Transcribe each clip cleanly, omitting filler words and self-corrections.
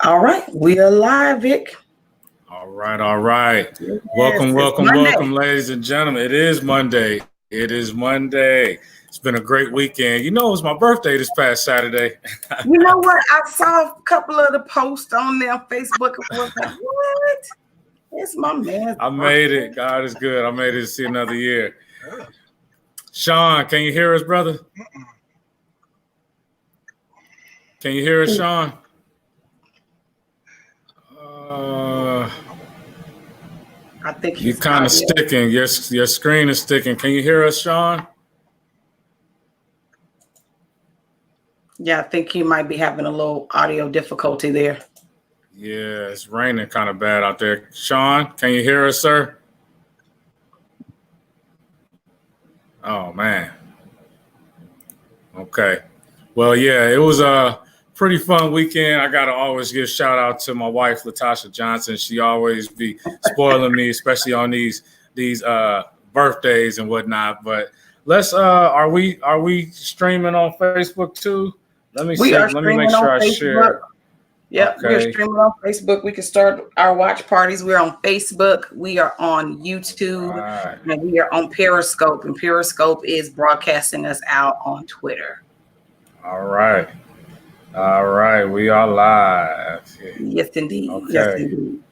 All right, we are live, Vic. All right. Yes, Welcome, it's welcome, Monday. welcome, ladies and gentlemen. It is Monday. It's been a great weekend. You know, it was my birthday this past Saturday. You know what? I saw a couple of the posts on there on Facebook. I was like, what? It's my man. I made it. God is good. I made it to see another year. Sean, can you hear us, brother? Can you hear us, Sean? I think you're kind of sticking. Your screen is sticking. Can you hear us, Sean? Yeah, I think he might be having a little audio difficulty there. Yeah, it's raining kind of bad out there. Sean, can you hear us, sir? Oh, man. Okay. Well, yeah, it was a pretty fun weekend. I got to always give a shout out to my wife, Latasha Johnson. She always be spoiling me, especially on these birthdays and whatnot. But let's are we streaming on Facebook too? Let me see. Let me make sure I share. Yep, okay. We're streaming on Facebook. We can start our watch parties. We're on Facebook. We are on YouTube. Right. And we are on Periscope. And Periscope is broadcasting us out on Twitter. All right. We are live. Yes, indeed. Okay. Yes, indeed.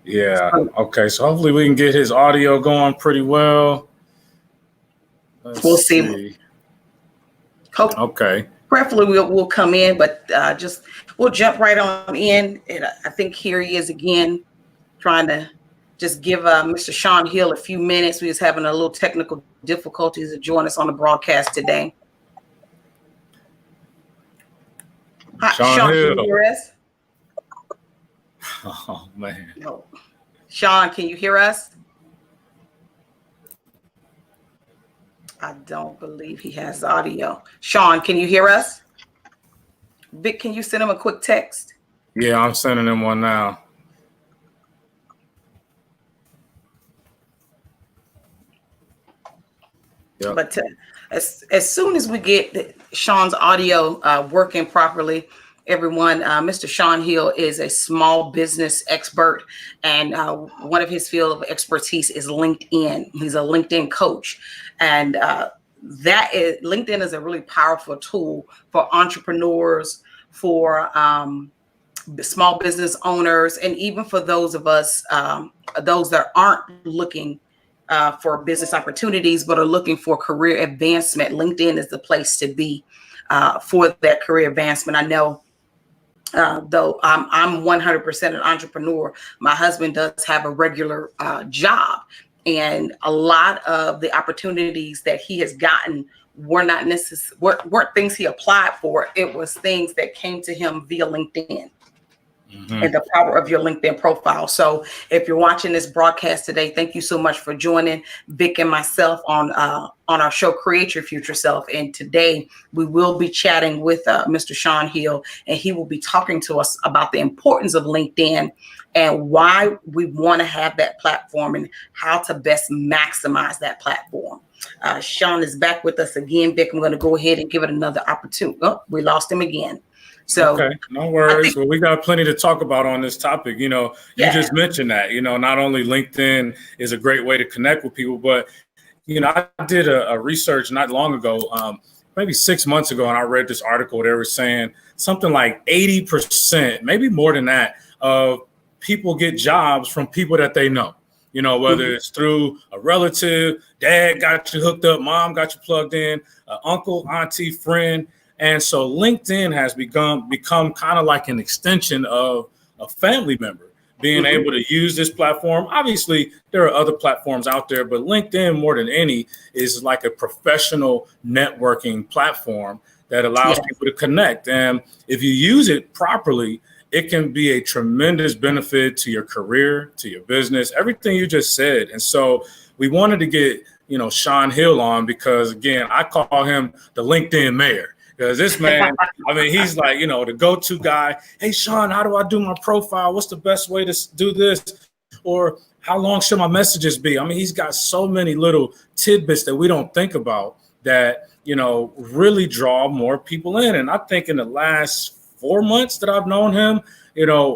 Yeah. Okay. So hopefully we can get his audio going pretty well. We'll see. Okay. Prayerfully, we'll come in, but we'll jump right on in. And I think here he is again, trying to just give Mr. Sean Hill a few minutes. We was having a little technical difficulties to join us on the broadcast today. Hi, Sean, can you hear us? Oh, man. No. Sean, can you hear us? I don't believe he has audio. Sean, can you hear us? Vic, can you send him a quick text? Yeah, I'm sending him one now. Yep. But as soon as we get Sean's audio working properly, everyone, Mr. Sean Hill is a small business expert, and one of his field of expertise is LinkedIn. He's a LinkedIn coach, and LinkedIn is a really powerful tool for entrepreneurs, for small business owners, and even for those of us, those that aren't looking for business opportunities, but are looking for career advancement. LinkedIn is the place to be for that career advancement. I know. Though I'm 100% an entrepreneur, my husband does have a regular job, and a lot of the opportunities that he has gotten weren't things he applied for. It was things that came to him via LinkedIn. Mm-hmm. And the power of your LinkedIn profile. So if you're watching this broadcast today, thank you so much for joining Vic and myself on our show, Create Your Future Self. And today we will be chatting with Mr. Sean Hill, and he will be talking to us about the importance of LinkedIn and why we want to have that platform and how to best maximize that platform. Sean is back with us again. Vic, I'm going to go ahead and give it another opportunity. Oh, we lost him again. So okay, no worries. Well, we got plenty to talk about on this topic. You know, you just mentioned that, not only LinkedIn is a great way to connect with people, but, I did a research not long ago, maybe 6 months ago, and I read this article. They were saying something like 80%, maybe more than that, of people get jobs from people that they know. Whether it's through a relative, dad got you hooked up, mom got you plugged in, uncle, auntie, friend. And so LinkedIn has become kind of like an extension of a family member, being able to use this platform. Obviously, there are other platforms out there, but LinkedIn, more than any, is like a professional networking platform that allows people to connect. And if you use it properly, it can be a tremendous benefit to your career, to your business, everything you just said. And so we wanted to get, Sean Hill on because, again, I call him the LinkedIn mayor. Because this man, he's like, the go-to guy. Hey, Sean, how do I do my profile? What's the best way to do this? Or how long should my messages be? He's got so many little tidbits that we don't think about that really draw more people in. And I think in the last 4 months that I've known him,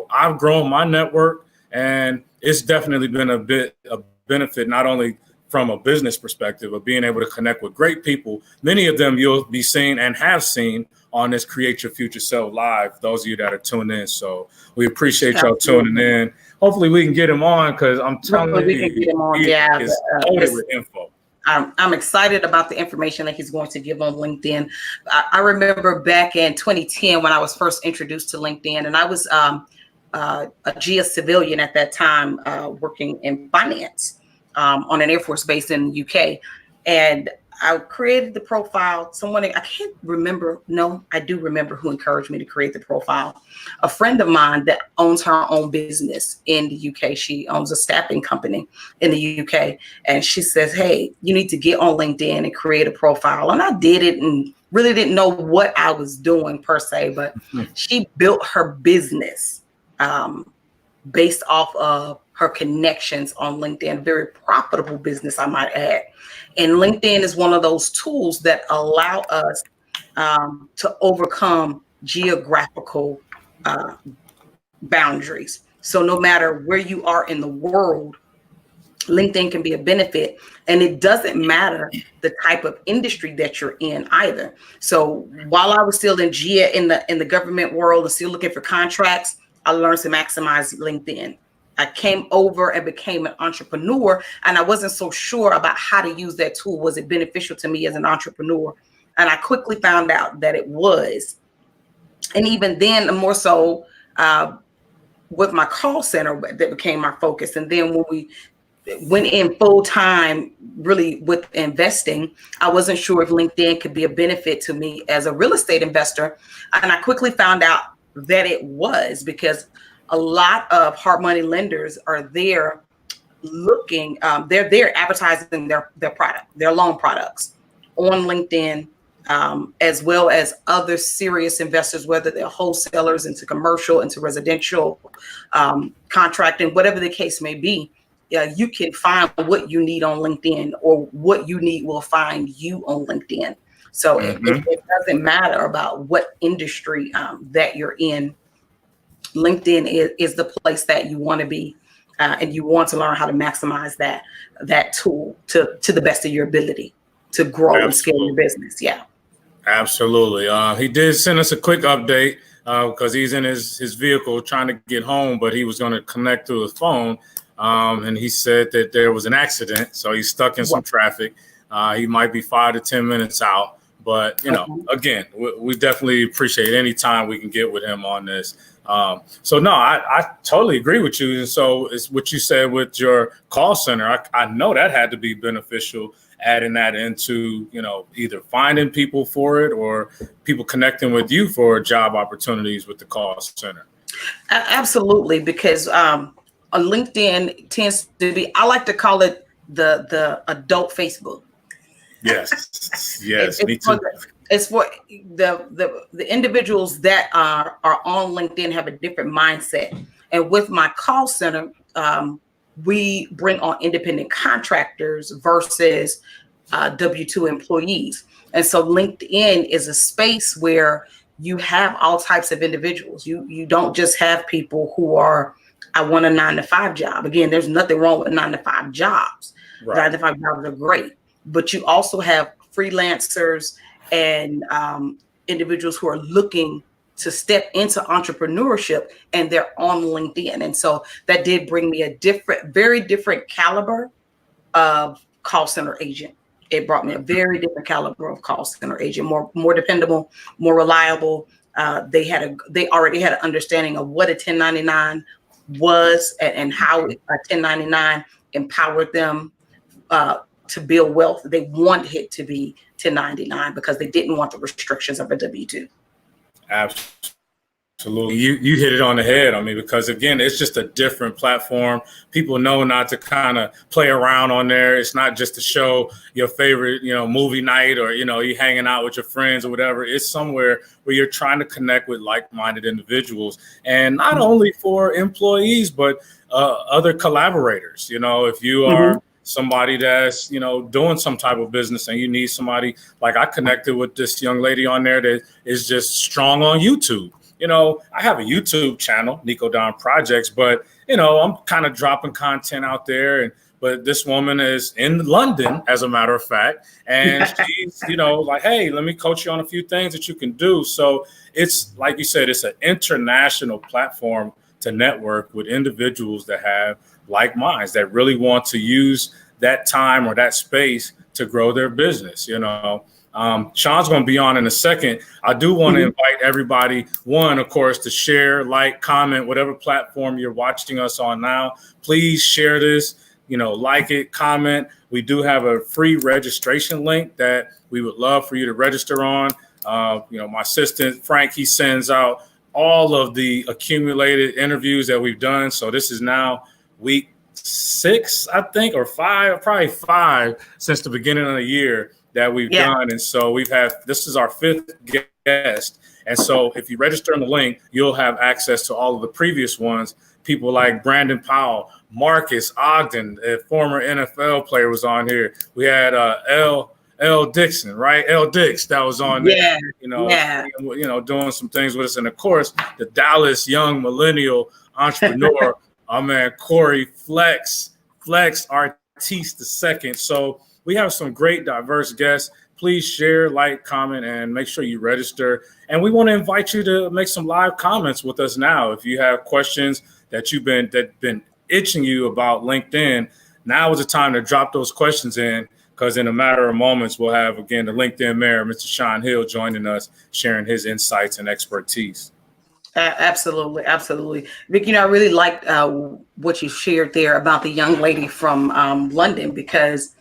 I've grown my network, and it's definitely been a benefit, not only from a business perspective of being able to connect with great people. Many of them you'll be seeing and have seen on this Create Your Future Self Live, those of you that are tuned in. So we appreciate y'all tuning in. Hopefully we can get him on, because I'm telling you, he is loaded with info. I'm excited about the information that he's going to give on LinkedIn. I remember back in 2010 when I was first introduced to LinkedIn, and I was a GS civilian at that time, working in finance on an Air Force base in the UK. And I created the profile. I can't remember. No, I do remember who encouraged me to create the profile. A friend of mine that owns her own business in the UK. She owns a staffing company in the UK. And she says, hey, you need to get on LinkedIn and create a profile. And I did it and really didn't know what I was doing per se, but she built her business based off of her connections on LinkedIn. Very profitable business, I might add. And LinkedIn is one of those tools that allow us to overcome geographical boundaries. So no matter where you are in the world, LinkedIn can be a benefit, and it doesn't matter the type of industry that you're in either. So while I was still in the government world and still looking for contracts, I learned to maximize LinkedIn. I came over and became an entrepreneur, and I wasn't so sure about how to use that tool. Was it beneficial to me as an entrepreneur? And I quickly found out that it was. And even then, more so with my call center, that became my focus. And then when we went in full time, really with investing, I wasn't sure if LinkedIn could be a benefit to me as a real estate investor. And I quickly found out that it was, because a lot of hard money lenders are there looking, they're there advertising their product, their loan products on LinkedIn, as well as other serious investors, whether they're wholesalers into commercial, into residential, contracting, whatever the case may be. You can find what you need on LinkedIn, or what you need will find you on LinkedIn. So it doesn't matter about what industry that you're in. LinkedIn is the place that you want to be, and you want to learn how to maximize that tool to the best of your ability to grow and scale your business. Yeah, absolutely. He did send us a quick update because he's in his vehicle trying to get home, but he was going to connect to his phone, and he said that there was an accident, so he's stuck in some traffic. He might be 5 to 10 minutes out. But, again, we definitely appreciate any time we can get with him on this. So, no, I totally agree with you. And so it's what you said with your call center. I know that had to be beneficial, adding that into, either finding people for it or people connecting with you for job opportunities with the call center. Absolutely, because LinkedIn tends to be, I like to call it the adult Facebook. Yes, me too. It's for the individuals that are on LinkedIn have a different mindset. And with my call center, we bring on independent contractors versus W-2 employees. And so LinkedIn is a space where you have all types of individuals. You don't just have people who are, I want a 9-to-5 job. Again, there's nothing wrong with 9-to-5 jobs. Right. 9-to-5 jobs are great. But you also have freelancers and individuals who are looking to step into entrepreneurship, and they're on LinkedIn. And so that did bring me a very different caliber of call center agent. It brought me a very different caliber of call center agent, more dependable, more reliable. They already had an understanding of what a 1099 was and how a 1099 empowered them to build wealth. They wanted it to be 1099 because they didn't want the restrictions of a W-2. Absolutely. You hit it on the head. I mean, because again, it's just a different platform. People know not to kind of play around on there. It's not just to show your favorite, movie night or, you hanging out with your friends or whatever. It's somewhere where you're trying to connect with like-minded individuals, and not only for employees, but other collaborators. If you are somebody that's, doing some type of business, and you need somebody like I connected with this young lady on there that is just strong on YouTube. I have a YouTube channel, Nico Don Projects, but I'm kind of dropping content out there, but this woman is in London, as a matter of fact, and she's, like, hey, let me coach you on a few things that you can do. So it's like you said, it's an international platform to network with individuals that have like minds that really want to use that time or that space to grow their business. Sean's going to be on in a second. I do want to invite everybody, one, of course, to share, like, comment, whatever platform you're watching us on now. Please share this, like it, comment. We do have a free registration link that we would love for you to register on. My assistant, Frank, he sends out all of the accumulated interviews that we've done. So this is now week 6, I think, or 5, probably 5 since the beginning of the year that we've done. And so this is our 5th guest. And so if you register on the link, you'll have access to all of the previous ones. People like Brandon Powell, Marcus Ogden, a former NFL player, was on here. We had L. Dixon, right? L. Dix, that was on there, doing some things with us. And of course, the Dallas young millennial entrepreneur, our man Corey Flex Artiste II. So we have some great diverse guests. Please share, like, comment, and make sure you register. And we want to invite you to make some live comments with us now. If you have questions that been itching you about LinkedIn, now is the time to drop those questions in, because in a matter of moments, we'll have, again, the LinkedIn mayor, Mr. Sean Hill, joining us, sharing his insights and expertise. Absolutely. Vic, I really liked what you shared there about the young lady from London, because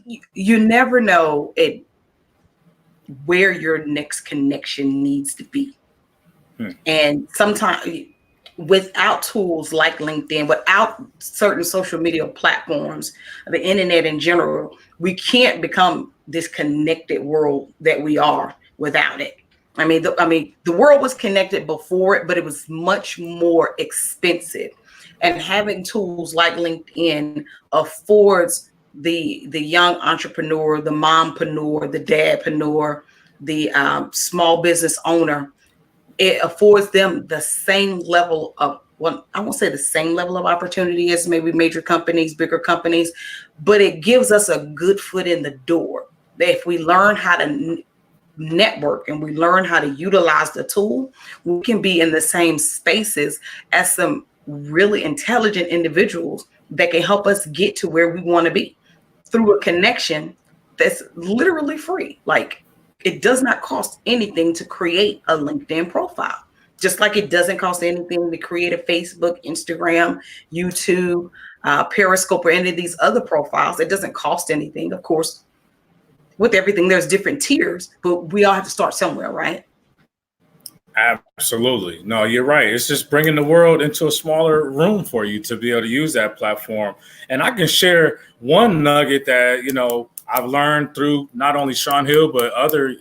you never know where your next connection needs to be. And sometimes without tools like LinkedIn, without certain social media platforms, the internet in general, we can't become this connected world that we are without it. I mean, the world was connected before it, but it was much more expensive. And having tools like LinkedIn affords the young entrepreneur, the mompreneur, the dadpreneur, the small business owner, it affords them the same level of, well, I won't say the same level of opportunity as maybe major companies, bigger companies, but it gives us a good foot in the door. That if we learn how to network and we learn how to utilize the tool, we can be in the same spaces as some really intelligent individuals that can help us get to where we want to be through a connection that's literally free. Like, it does not cost anything to create a LinkedIn profile, just like it doesn't cost anything to create a Facebook, Instagram, YouTube, Periscope, or any of these other profiles. It doesn't cost anything. Of course, with everything, there's different tiers, but we all have to start somewhere, right? Absolutely. No, you're right. It's just bringing the world into a smaller room for you to be able to use that platform. And I can share one nugget that, I've learned through not only Sean Hill, but other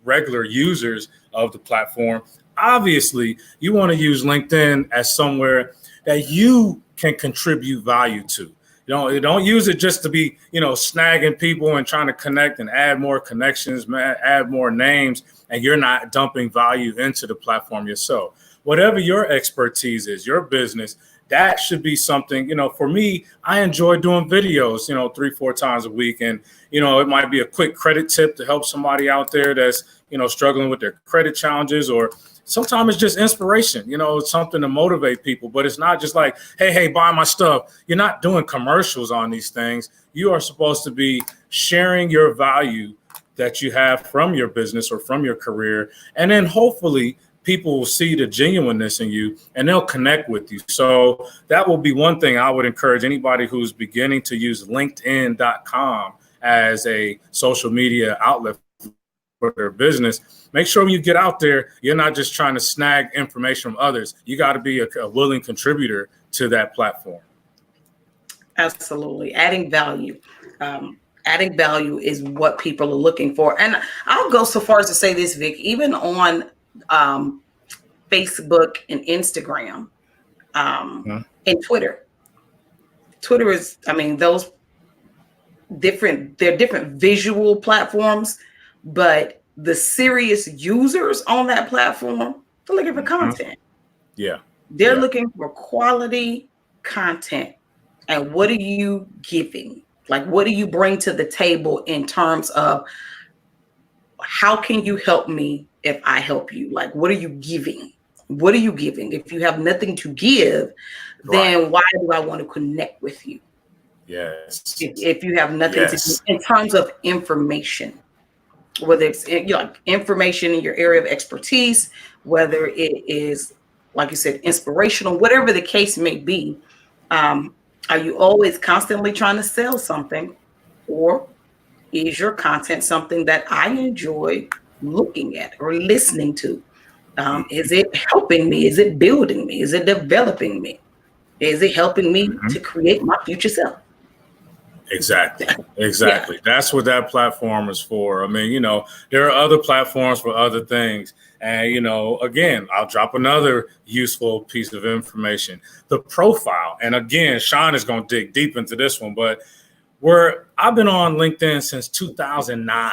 regular users of the platform. Obviously, you want to use LinkedIn as somewhere that you can contribute value to. Don't use it just to be, snagging people and trying to connect and add more connections, add more names, and you're not dumping value into the platform yourself. Whatever your expertise is, your business, that should be something, for me, I enjoy doing videos, 3-4 times a week. And, it might be a quick credit tip to help somebody out there that's, struggling with their credit challenges, or sometimes it's just inspiration, it's something to motivate people. But it's not just like, hey, buy my stuff. You're not doing commercials on these things. You are supposed to be sharing your value that you have from your business or from your career. And then hopefully people will see the genuineness in you and they'll connect with you. So that will be one thing I would encourage anybody who's beginning to use LinkedIn.com as a social media outlet for their business. Make sure when you get out there, you're not just trying to snag information from others. You got to be a willing contributor to that platform. Absolutely. Adding value. Adding value is what people are looking for. And I'll go so far as to say this, Vic, even on Facebook and Instagram and Twitter. Twitter is, those they're different visual platforms, but the serious users on that platform, they're looking for content. Yeah. They're looking for quality content. And what are you giving? Like, what do you bring to the table in terms of how can you help me if I help you? Like, what are you giving? What are you giving? If you have nothing to give, then why do I want to connect with you? Yes. If you have nothing to give in terms of information, whether it's like information in your area of expertise, whether it is, like you said, inspirational, whatever the case may be, are you always constantly trying to sell something, or is your content something that I enjoy looking at or listening to? Is it helping me? Is it building me? Is it developing me? Is it helping me to create my future self? Exactly. Exactly. That's what that platform is for. I mean, there are other platforms for other things. And, again, I'll drop another useful piece of information, the profile. And again, Sean is going to dig deep into this one, but I've been on LinkedIn since 2009,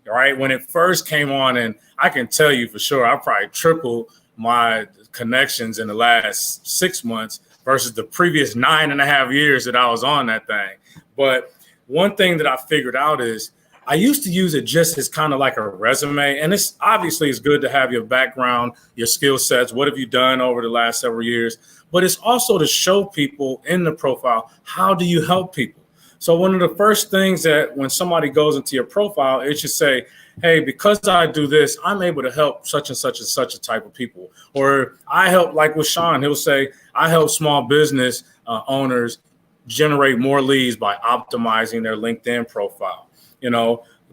right? When it first came on, and I can tell you for sure, I probably tripled my connections in the last 6 months versus the previous 9.5 years that I was on that thing. But one thing that I figured out is I used to use it just as kind of like a resume. And it's obviously it's good to have your background, your skill sets. What have you done over the last several years? But it's also to show people in the profile, how do you help people? So one of the first things that when somebody goes into your profile, it should say, hey, because I do this, I'm able to help such and such a type of people. Or I help, like with Sean, he'll say, I help small business owners generate more leads by optimizing their LinkedIn profile.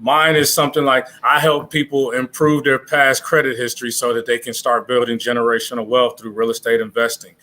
Mine is something like I help people improve their past credit history so that they can start building generational wealth through real estate investing.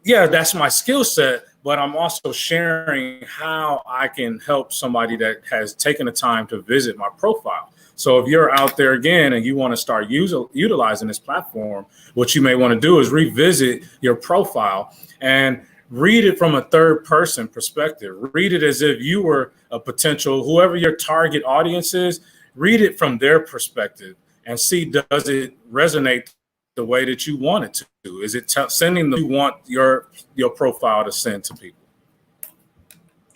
That's my skill set, but I'm also sharing how I can help somebody that has taken the time to visit my profile. So if you're out there again and you want to start utilizing this platform, what you may want to do is revisit your profile and read it from a third person perspective. Read it as if you were a potential, whoever your target audience is, read it from their perspective and see, does it resonate the way that you want it to? Is it sending you want your profile to send to people?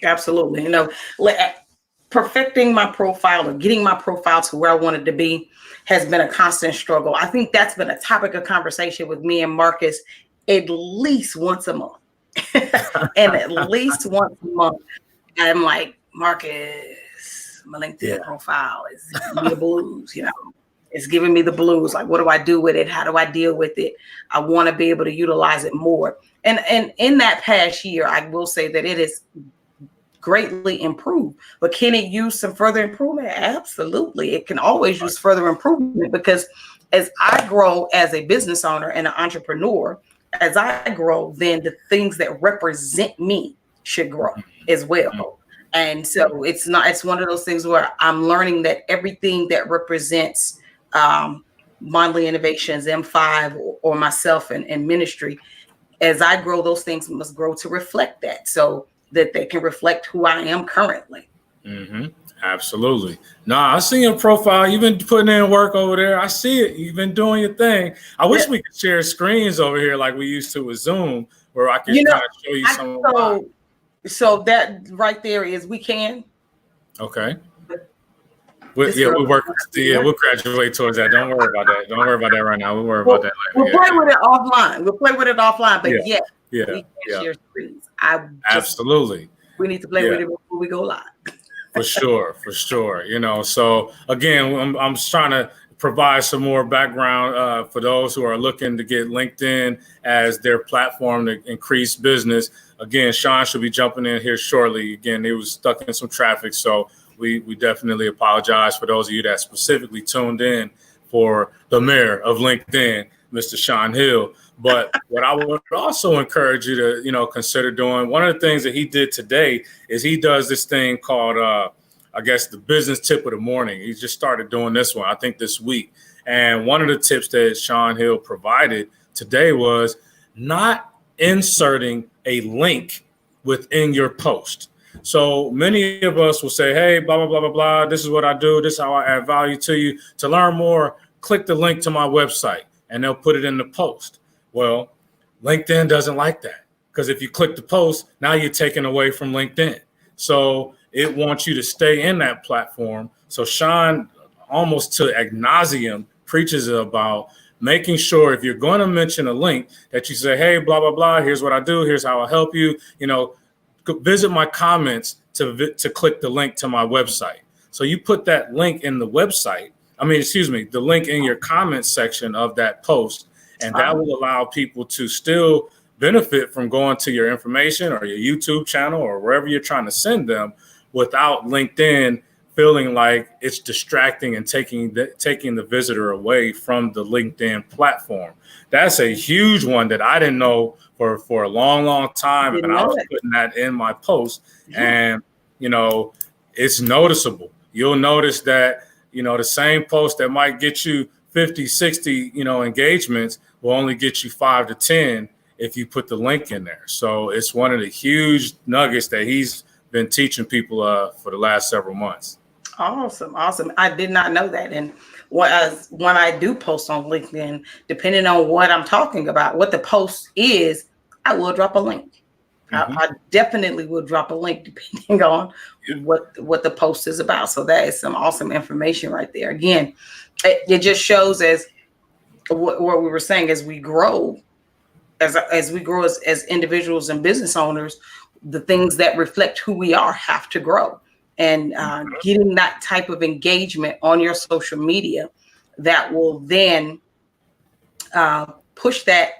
Absolutely. Perfecting my profile or getting my profile to where I wanted to be has been a constant struggle. I think that's been a topic of conversation with me and Marcus at least once a month. And at least once a month, I'm like, Marcus, my LinkedIn profile is giving me the blues, It's giving me the blues. Like, what do I do with it? How do I deal with it? I want to be able to utilize it more. And in that past year, I will say that it is greatly improved. But can it use some further improvement? Absolutely. It can always use further improvement, because as I grow as a business owner and an entrepreneur, as I grow, then the things that represent me should grow as well. And so it's one of those things where I'm learning that everything that represents Mondly Innovations, M5, or myself and ministry, as I grow, those things must grow to reflect that, so that they can reflect who I am currently. Mm-hmm. Absolutely. No, I see your profile. You've been putting in work over there. I see it. You've been doing your thing. I wish we could share screens over here like we used to with Zoom, where I could kind of show you some. So that right there is we can. Okay. We'll work. We'll graduate towards that. Don't worry about that. Don't worry about that right now. We'll worry about that later. We'll play with it offline. But we can share screens. Absolutely. We need to play with it before we go live. For sure. So again, I'm just trying to provide some more background for those who are looking to get LinkedIn as their platform to increase business. Again, Sean should be jumping in here shortly. Again, he was stuck in some traffic, so we definitely apologize for those of you that specifically tuned in for the mayor of LinkedIn, Mr. Sean Hill. But what I would also encourage you to, consider doing, one of the things that he did today is he does this thing called, I guess, the business tip of the morning. He just started doing this one, I think, this week. And one of the tips that Sean Hill provided today was not inserting a link within your post. So many of us will say, hey, blah, blah, blah, blah, blah. This is what I do. This is how I add value to you. To learn more, click the link to my website, and they'll put it in the post. Well, LinkedIn doesn't like that, because if you click the post, now you're taken away from LinkedIn. So it wants you to stay in that platform. So Sean, almost to ad nauseum, preaches about making sure if you're going to mention a link that you say, hey, blah, blah, blah, here's what I do. Here's how I help you. Visit my comments to click the link to my website. So you put that link in the website. The link in your comments section of that post. And that will allow people to still benefit from going to your information or your YouTube channel or wherever you're trying to send them, without LinkedIn feeling like it's distracting and taking the visitor away from the LinkedIn platform. That's a huge one that I didn't know for a long, long time. And I was putting that in my post, and, it's noticeable. You'll notice that, the same post that might get you 50, 60, engagements will only get you 5 to 10 if you put the link in there. So it's one of the huge nuggets that he's been teaching people for the last several months. Awesome. I did not know that. And when I do post on LinkedIn, depending on what I'm talking about, what the post is, I will drop a link. I definitely will drop a link depending on what the post is about. So that is some awesome information right there. Again, it just shows as what we were saying, as we grow, as individuals and business owners, the things that reflect who we are have to grow. And getting that type of engagement on your social media that will then push that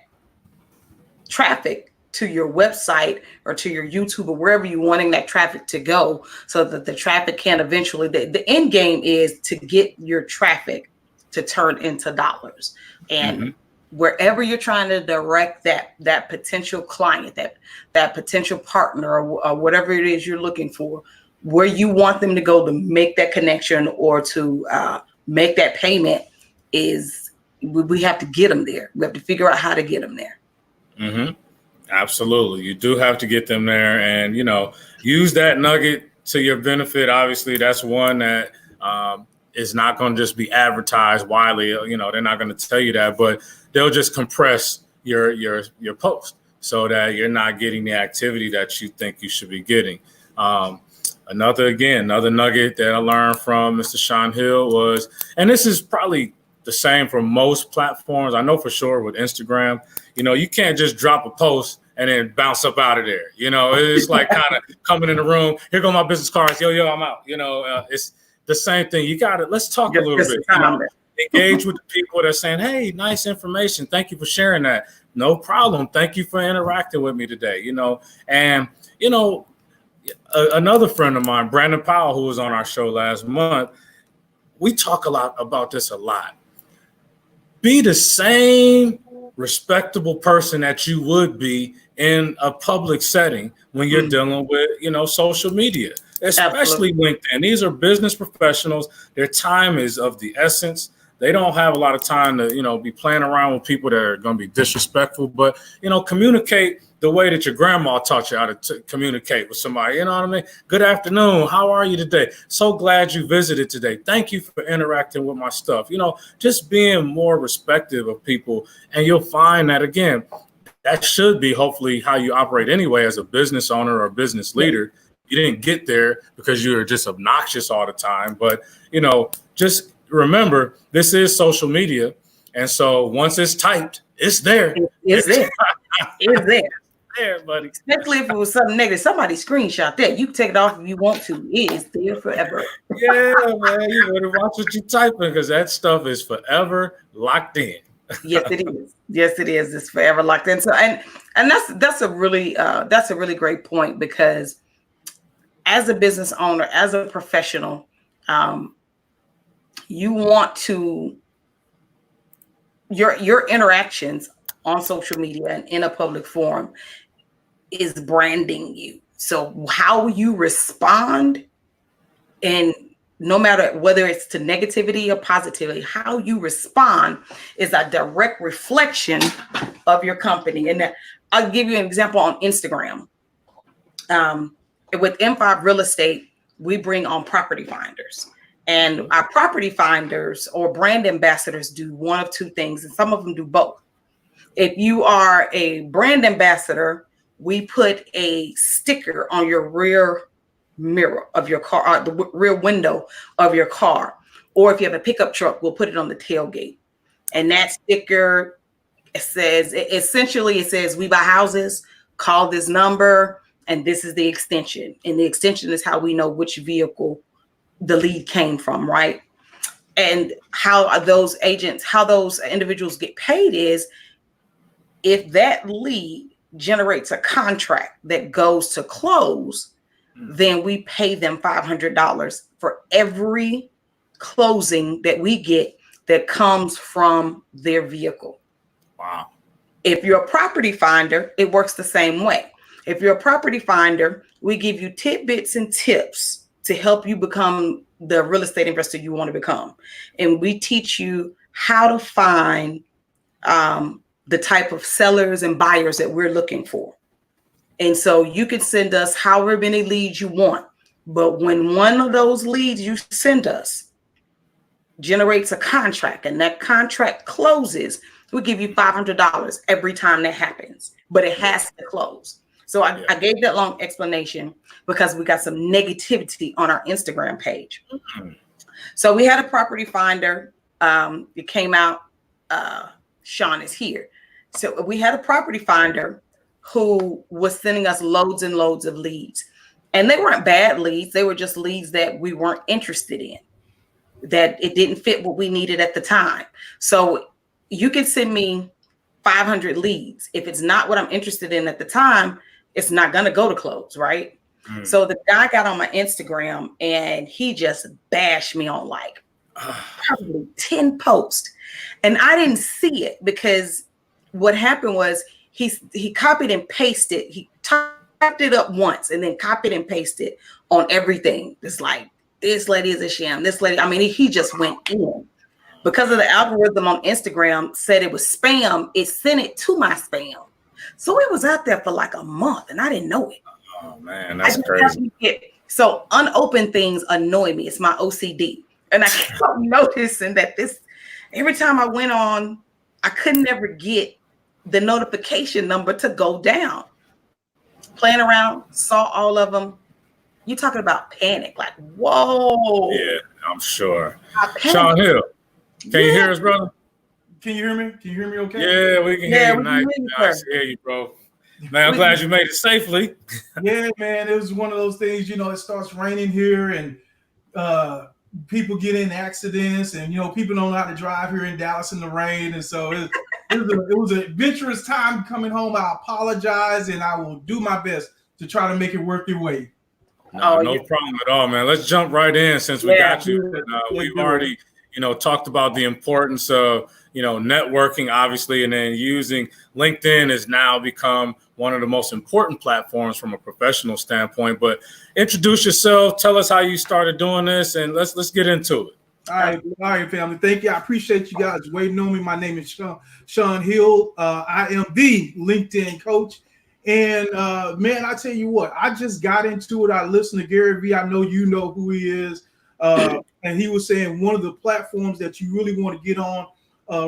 traffic to your website or to your YouTube or wherever you're wanting that traffic to go, so that the traffic can eventually, the end game is to get your traffic to turn into dollars. And wherever you're trying to direct that potential client, that potential partner, or whatever it is you're looking for, where you want them to go to make that connection or to make that payment, is we have to get them there. We have to figure out how to get them there. Absolutely. You do have to get them there, and, use that nugget to your benefit. Obviously, that's one that is not going to just be advertised widely. They're not going to tell you that, but they'll just compress your post so that you're not getting the activity that you think you should be getting. Another nugget that I learned from Mr. Sean Hill was, and this is probably the same for most platforms, I know for sure with Instagram, you can't just drop a post and then bounce up out of there. It's like kind of coming in the room, here go my business cards, yo, I'm out. It's the same thing. Let's talk a little bit. Engage with the people that are saying, hey, nice information. Thank you for sharing that. No problem. Thank you for interacting with me today. Another friend of mine, Brandon Powell, who was on our show last month, we talk a lot about this a lot. Be the same respectable person that you would be in a public setting when you're dealing with, social media, especially LinkedIn. These are business professionals. Their time is of the essence. They don't have a lot of time to, be playing around with people that are going to be disrespectful, but, communicate the way that your grandma taught you how to communicate with somebody. You know what I mean? Good afternoon. How are you today? So glad you visited today. Thank you for interacting with my stuff. Just being more respectful of people. And you'll find that, again, that should be hopefully how you operate anyway as a business owner or business leader. You didn't get there because you were just obnoxious all the time. But, just remember, this is social media. And so once it's typed, it's there. It's there. It's there. There, buddy. Especially if it was something negative. Somebody screenshot that. You can take it off if you want to. It is there forever. Yeah, man. You better watch what you typing, because that stuff is forever locked in. Yes, it is. Yes, it is. It's forever locked in. So, and that's a really great point, because as a business owner, as a professional, you want to your interactions on social media and in a public forum is branding you. So how you respond, and no matter whether it's to negativity or positivity, how you respond is a direct reflection of your company. And I'll give you an example on Instagram. with M5 Real Estate, we bring on property finders. And our property finders or brand ambassadors do one of two things, and some of them do both. If you are a brand ambassador, we put a sticker on your rear mirror of your car, the rear window of your car. Or if you have a pickup truck, we'll put it on the tailgate. And that sticker says, essentially, it says, we buy houses, call this number, and this is the extension. And the extension is how we know which vehicle the lead came from, right? And how those individuals get paid is if that lead generates a contract that goes to close, then we pay them $500 for every closing that we get that comes from their vehicle. Wow. If you're a property finder, it works the same way. If you're a property finder, we give you tidbits and tips to help you become the real estate investor you want to become. And we teach you how to find the type of sellers and buyers that we're looking for. And so you can send us however many leads you want. But when one of those leads you send us generates a contract and that contract closes, we give you $500 every time that happens, but it has to close. So I gave that long explanation because we got some negativity on our Instagram page. Mm-hmm. So we had a property finder. It came out. Sean is here. So we had a property finder who was sending us loads and loads of leads. And they weren't bad leads. They were just leads that we weren't interested in, that it didn't fit what we needed at the time. So you can send me 500 leads. If it's not what I'm interested in at the time, it's not going to go to close, right? Mm. So the guy got on my Instagram and he just bashed me on like probably 10 posts. And I didn't see it because what happened was he copied and pasted. He typed it up once and then copied and pasted on everything. It's like, this lady is a sham. This lady, I mean, he just went in. Because of the algorithm on Instagram said it was spam, it sent it to my spam. So it was out there for like a month and I didn't know it. Oh man, that's crazy. So unopened things annoy me. It's my OCD. And I kept noticing that every time I went on, I could never get the notification number to go down. Playing around, saw all of them. You're talking about panic, like, whoa. Yeah, I'm sure. Sean Hill, can you hear us, brother? Can you hear me? Can you hear me okay? Yeah, we can hear you. Nice to hear you, bro. Man, I'm glad you made it safely. Yeah, man, it was one of those things, it starts raining here and people get in accidents and, people don't know how to drive here in Dallas in the rain. And so it was an adventurous time coming home. I apologize and I will do my best to try to make it work your way. No problem at all, man. Let's jump right in since we got you. We've already, talked about the importance of, networking, obviously, and then using LinkedIn has now become one of the most important platforms from a professional standpoint. But introduce yourself, tell us how you started doing this, and let's get into it. All right, family. Thank you. I appreciate you guys waiting on me. My name is Sean Hill. I am the LinkedIn coach. And man, I tell you what, I just got into it. I listened to Gary Vee. I know you know who he is. And he was saying one of the platforms that you really want to get on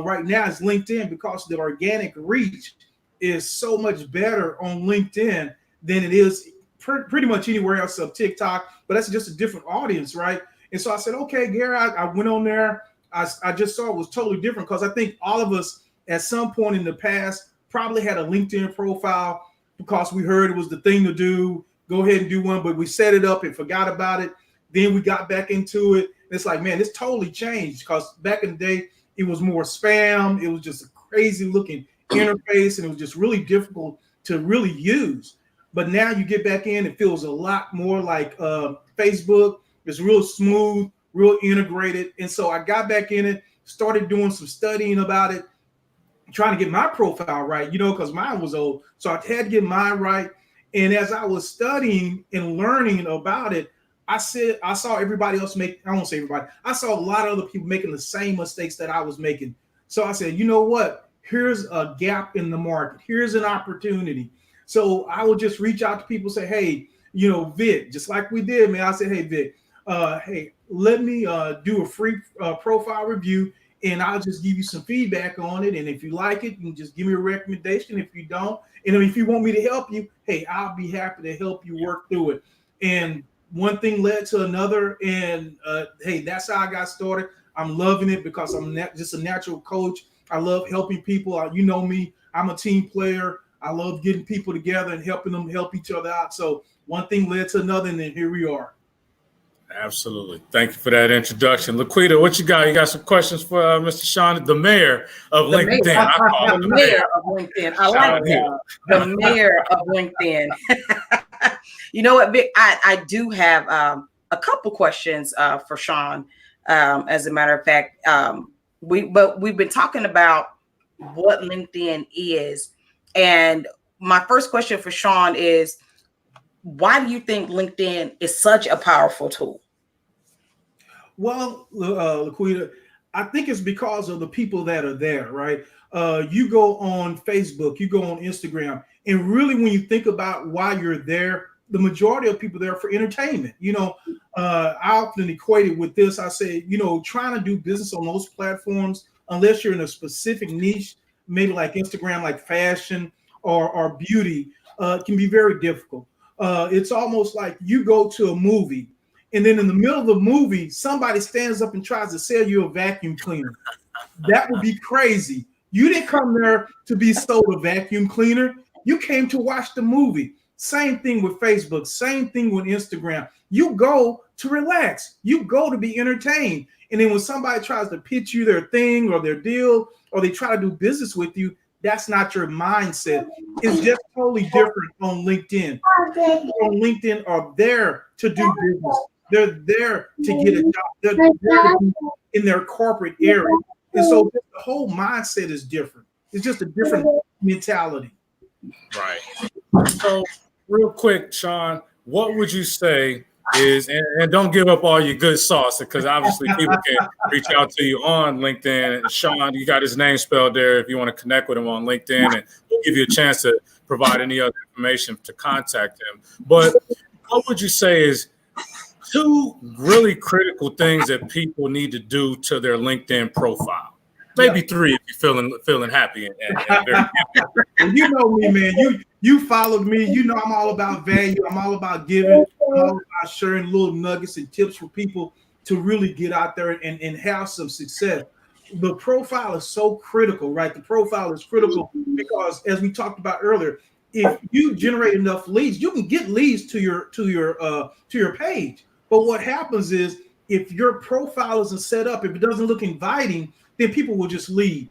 right now is LinkedIn because the organic reach is so much better on LinkedIn than it is pretty much anywhere else of TikTok. But that's just a different audience, right? And so I said, okay, Gary, I went on there. I just saw it was totally different because I think all of us at some point in the past probably had a LinkedIn profile because we heard it was the thing to do. Go ahead and do one, but we set it up and forgot about it. Then we got back into it. It's like, man, it's totally changed because back in the day, it was more spam. It was just a crazy looking interface and it was just really difficult to really use. But now you get back in, it feels a lot more like Facebook. It's real smooth, real integrated. And so I got back in it, started doing some studying about it, trying to get my profile right, because mine was old. So I had to get mine right. And as I was studying and learning about it, I saw everybody else I won't say everybody. I saw a lot of other people making the same mistakes that I was making. So I said, you know what? Here's a gap in the market. Here's an opportunity. So I would just reach out to people, say, hey, Vic, just like we did, man. I said, hey, Vic, hey, let me do a free profile review, and I'll just give you some feedback on it. And if you like it, you can just give me a recommendation. If you don't, and if you want me to help you, hey, I'll be happy to help you work through it. And one thing led to another, and hey, that's how I got started. I'm loving it because I'm just a natural coach. I love helping people. You know me, I'm a team player. I love getting people together and helping them help each other out. So one thing led to another, and then here we are. Absolutely. Thank you for that introduction. Laquita, what you got? You got some questions for Mr. Sean, the mayor of LinkedIn. The mayor of LinkedIn. I like that. The mayor of LinkedIn. You know what, Vic? I do have a couple questions for Sean. As a matter of fact, we've been talking about what LinkedIn is, and my first question for Sean is, why do you think LinkedIn is such a powerful tool? Well, Laquita, I think it's because of the people that are there, right? You go on Facebook, you go on Instagram, and really when you think about why you're there, the majority of people there for entertainment. I often equate it with this. I say, trying to do business on those platforms, unless you're in a specific niche, maybe like Instagram, like fashion or beauty, can be very difficult. It's almost like you go to a movie, and then in the middle of the movie, somebody stands up and tries to sell you a vacuum cleaner. That would be crazy. You didn't come there to be sold a vacuum cleaner. You came to watch the movie. Same thing with Facebook. Same thing with Instagram. You go to relax. You go to be entertained. And then when somebody tries to pitch you their thing or their deal, or they try to do business with you, that's not your mindset. It's just totally different on LinkedIn. People on LinkedIn are there to do business. They're there to get a job. They're there to be in their corporate area. And so the whole mindset is different. It's just a different mentality. Right. So real quick, Sean, what would you say is, and don't give up all your good sauce, because obviously people can reach out to you on LinkedIn. And Sean, you got his name spelled there if you want to connect with him on LinkedIn, and we'll give you a chance to provide any other information to contact him. But what would you say is two really critical things that people need to do to their LinkedIn profile? Maybe three if you're feeling happy and very happy. You know me, man. You followed me. You know I'm all about value. I'm all about giving. I'm all about sharing little nuggets and tips for people to really get out there and have some success. The profile is so critical, right? The profile is critical because, as we talked about earlier, if you generate enough leads, you can get leads to your page. But what happens is, if your profile isn't set up, if it doesn't look inviting, then people will just leave.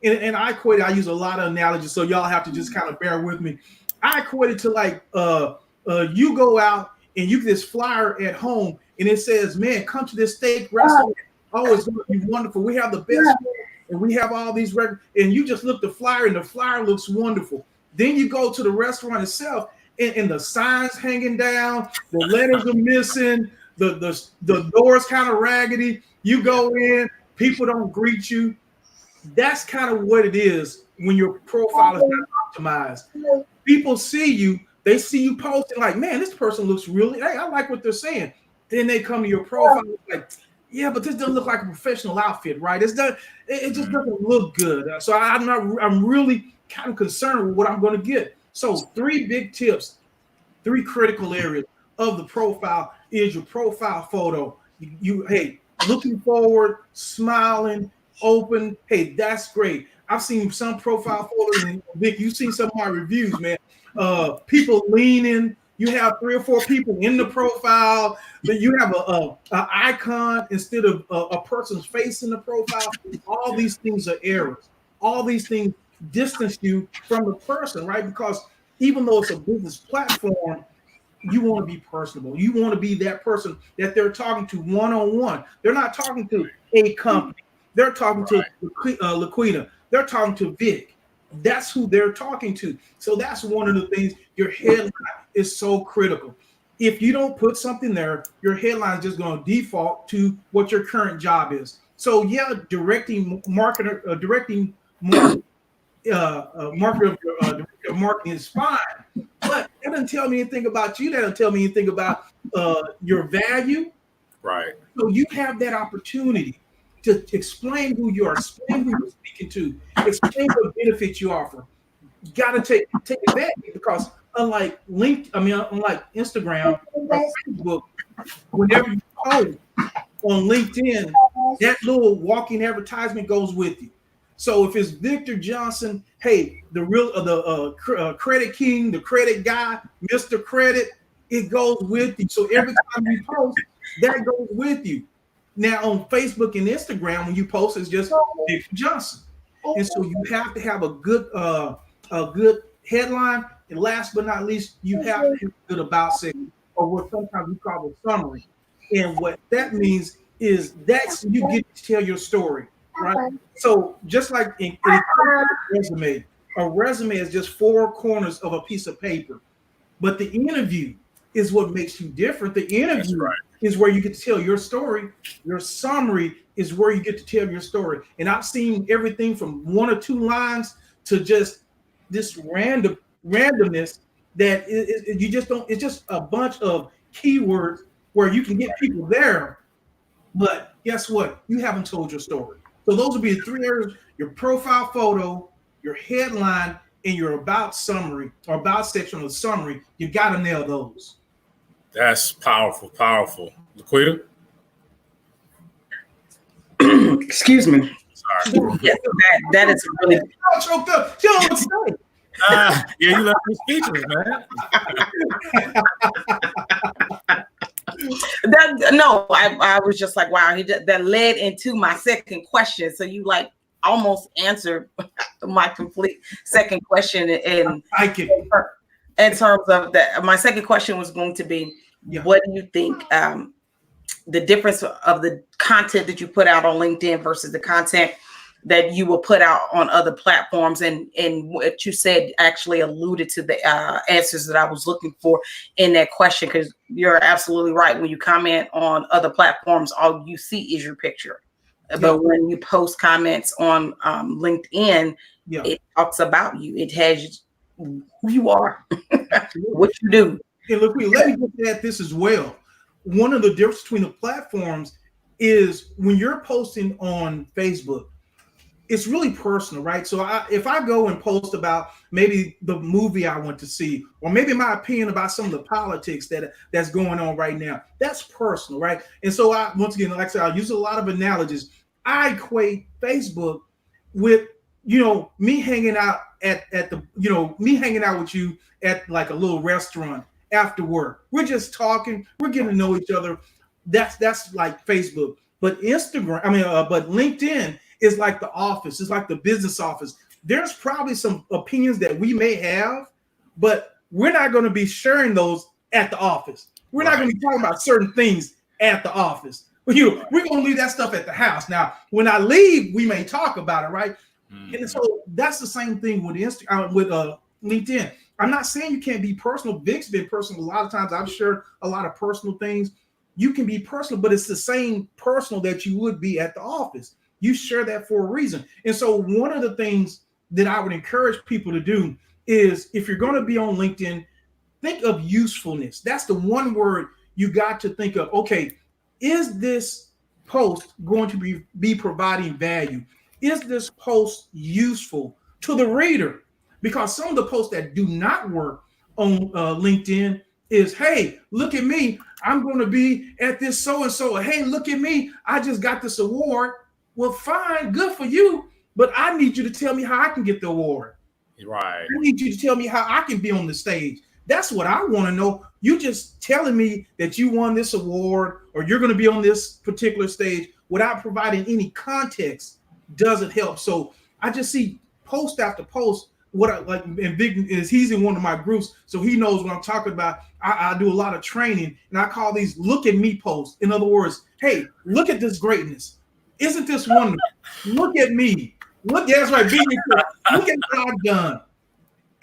And I use a lot of analogies, so y'all have to just kind of bear with me. I equate it to like you go out and you get this flyer at home and it says, man, come to this steak restaurant. Oh, it's going to be wonderful. We have the best and we have all these records. And you just look the flyer and the flyer looks wonderful. Then you go to the restaurant itself and the signs hanging down, the letters are missing, the door's kind of raggedy. You go in, people don't greet you. That's kind of what it is when your profile is not optimized. People see you, they see you posting like, man, this person looks really, hey, I like what they're saying. Then they come to your profile like, yeah, but this doesn't look like a professional outfit, right? It just doesn't look good. So I'm really kind of concerned with what I'm going to get. So 3 big tips, 3 critical areas of the profile is your profile photo. Hey, looking forward, smiling, open. Hey, that's great. I've seen some profile photos, and Vic, you've seen some of my reviews, man. People leaning. You have 3 or 4 people in the profile. Then you have a icon instead of a person's face in the profile. All these things are errors. All these things distance you from the person, right? Because even though it's a business platform, you want to be personable. You want to be that person that they're talking to one-on-one. They're not talking to a company. They're talking to Laquita. They're talking to Vic. That's who they're talking to. So that's one of the things. Your headline is so critical. If you don't put something there, your headline is just going to default to what your current job is. So yeah, directing marketer of marketing is fine, but doesn't tell me anything about you. That doesn't tell me anything about your value. Right. So you have that opportunity to explain who you are, explain who you're speaking to, explain what benefits you offer. You got to take advantage, because unlike Instagram or Facebook, whenever you post on LinkedIn, that little walking advertisement goes with you. So if it's Victor Johnson, hey, the credit king, the credit guy, Mr. Credit, it goes with you. So every time you post, that goes with you. Now on Facebook and Instagram, when you post, it's just Victor Johnson. And so you have to have a good headline. And last but not least, you have to have a good about section, or what sometimes we call a summary. And what that means is that's you get to tell your story, right? So just like in a resume is just four corners of a piece of paper. But the interview is what makes you different. The interview is where you get to tell your story. Your summary is where you get to tell your story. And I've seen everything from 1 or 2 lines to just this randomness that you just don't. It's just a bunch of keywords where you can get people there. But guess what? You haven't told your story. So those would be the 3 areas: your profile photo, your headline, and your about summary or about section of the summary. You got to nail those. That's powerful, powerful. Laquita? Excuse me. Sorry. Yeah, that is really. I'm choked up. She don't know what to say. Yeah, you left me speechless, man. I was just like, wow, that led into my second question. So you like almost answered my complete second question in terms of that. My second question was going to be, what do you think the difference of the content that you put out on LinkedIn versus the content that you will put out on other platforms? And what you said actually alluded to the answers that I was looking for in that question, because you're absolutely right. When you comment on other platforms, all you see is your picture. But when you post comments on LinkedIn, it talks about you. It has who you are, what you do. And look, let me get at this as well. One of the differences between the platforms is when you're posting on Facebook, it's really personal, right? So if I go and post about maybe the movie I went to see, or maybe my opinion about some of the politics that's going on right now, that's personal, right? And so once again, like I said, I use a lot of analogies. I equate Facebook with, me hanging out me hanging out with you at like a little restaurant after work. We're just talking, we're getting to know each other. That's like Facebook. But but LinkedIn is like the office. It's like the business office. There's probably some opinions that we may have, but we're not going to be sharing those at the office. We're not going to be talking about certain things at the office. But we're going to leave that stuff at the house. Now, when I leave, we may talk about it, right? Mm-hmm. And so that's the same thing with LinkedIn. I'm not saying you can't be personal. Vic's been personal a lot of times. I've shared a lot of personal things. You can be personal, but it's the same personal that you would be at the office. You share that for a reason. And so one of the things that I would encourage people to do is, if you're going to be on LinkedIn, think of usefulness. That's the one word you got to think of. Okay, is this post going to be providing value? Is this post useful to the reader? Because some of the posts that do not work on LinkedIn is, hey, look at me. I'm going to be at this so-and-so. Hey, look at me. I just got this award. Well, fine, good for you. But I need you to tell me how I can get the award. Right. I need you to tell me how I can be on the stage. That's what I want to know. You just telling me that you won this award or you're going to be on this particular stage without providing any context doesn't help. So I just see post after post. What I like, and Vic he's in one of my groups, so he knows what I'm talking about. I do a lot of training, and I call these "look at me" posts. In other words, hey, look at this greatness. Isn't this wonderful? Look at me. Look, that's right. Look at what I've done.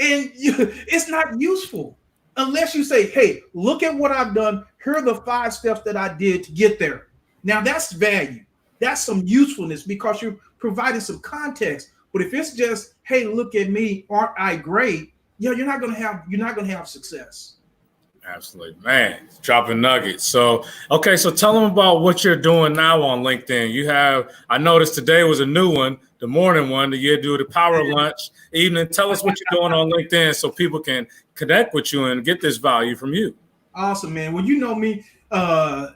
And it's not useful unless you say, hey, look at what I've done. Here are the 5 steps that I did to get there. Now that's value. That's some usefulness because you're providing some context. But if it's just, hey, look at me, aren't I great? you're not gonna have success. Absolutely, man. Dropping nuggets. So, okay, so tell them about what you're doing now on LinkedIn. You have, I noticed today was a new one, the morning one, that you do the power lunch evening. Tell us what you're doing on LinkedIn so people can connect with you and get this value from you. Awesome, man. Well, you know me, I'm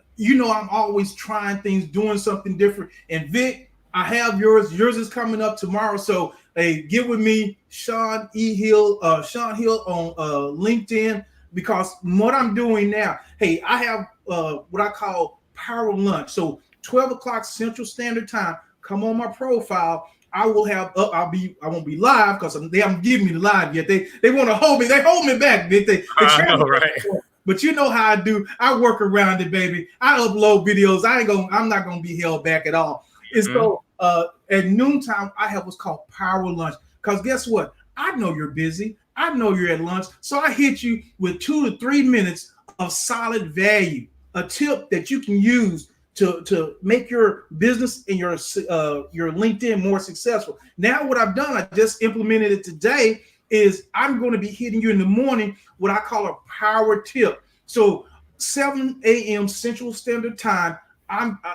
always trying things, doing something different. And Vic, I have yours. Yours is coming up tomorrow. So hey, get with me, Sean Hill on LinkedIn. Because what I'm doing now, hey, I have what I call power lunch. So 12 o'clock Central Standard Time, come on my profile. I will have I won't be live because they haven't given me the live yet. They want to hold me. They hold me back. I know, right? But you know how I do. I work around it, baby. I upload videos. I'm not gonna be held back at all. And so at noontime, I have what's called power lunch. Because guess what? I know you're busy. I know you're at lunch, so I hit you with 2 to 3 minutes of solid value, a tip that you can use to make your business and your LinkedIn more successful. Now, what I've done, I just implemented it today, is I'm going to be hitting you in the morning what I call a power tip. So 7 a.m. Central Standard Time,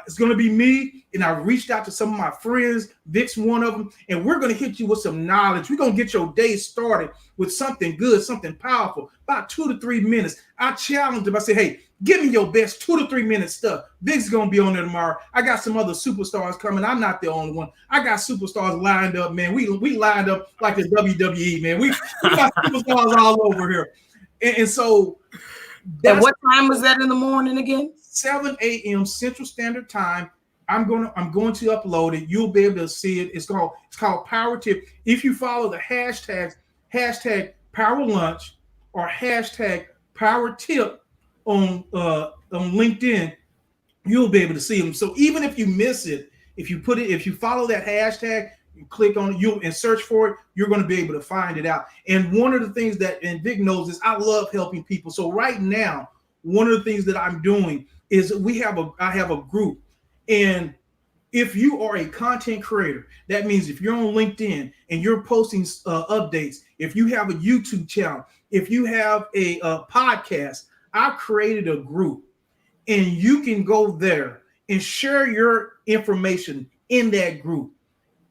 it's going to be me, and I reached out to some of my friends. Vic's one of them, and we're going to hit you with some knowledge. We're going to get your day started with something good, something powerful, about 2 to 3 minutes. I challenged him. I said, hey, give me your best 2 to 3 minute stuff. Vic's going to be on there tomorrow. I got some other superstars coming. I'm not the only one. I got superstars lined up, man. We lined up like the WWE, man. We got superstars all over here. And so and what time was that in the morning again? 7 a.m. Central Standard Time. I'm going to upload it. You'll be able to see it. It's called Power Tip. If you follow the hashtags, Power Lunch or hashtag Power Tip on LinkedIn, you'll be able to see them. So even if you miss it, if you follow that hashtag, you click on it, and search for it, you're going to be able to find it out. And one of the things and Vic knows is I love helping people. So right now, one of the things that I'm doing is I have a group. And if you are a content creator, that means if you're on LinkedIn and you're posting updates, if you have a YouTube channel, if you have a podcast, I've created a group, and you can go there and share your information in that group